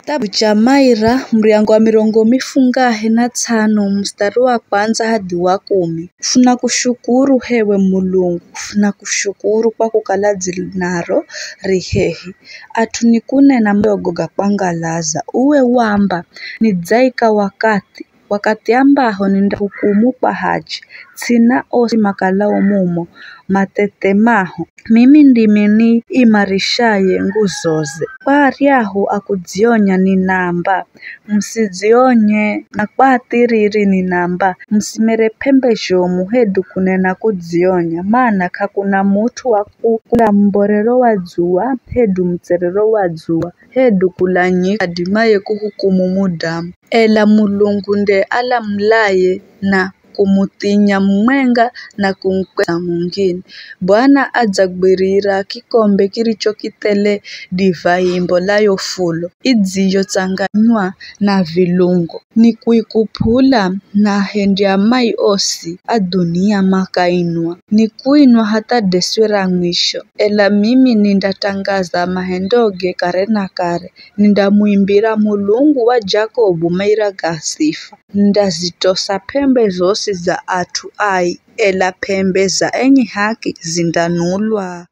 Kitabu cha Maira mriango wa 25 mstari wa kwanza hadi wa 10. Funa kushukuru hewe Mulungu, funa kushukuru kwa kukala zinaro rihehi. Atunikunena mdogo gapangalaza, uwe wamba nidzaika wakati ambaho nindahukumu kwa haji. Sina osi makalao mumo matetemaho. Mimi ndimi ni imarishaye nguzoze. Kwa ariahu akudzionya ni namba. Msizionye na kwa atiriri ni namba. Msimere pembesho muhedu kunena kudzionya. Maana kakuna mutu waku kula mborero wa dzua. Hedu mterero wa dzua. Hedu kulanyi adimaye kuhukumu mudamu. Ela Mulungu nde ala mlaye na kumutinya mwenga na kumkweza mwingine. Bwana adzagwirira kikombe kilichokitele divai mbolayo fulo. Idziyo tsanganywa na vilungo. Ni kuikupula na hendia mai osi adunia makainwa. Ni kuinwa hata deswera mwisho. Ela mimi nindatangaza mahendoge kare na kare. Nindamuimbira Mulungu wa Jacobu Maira gasifa. Ndazitosa pembe zosi za atu ai, ela pembe za enyi haki zindanulwa.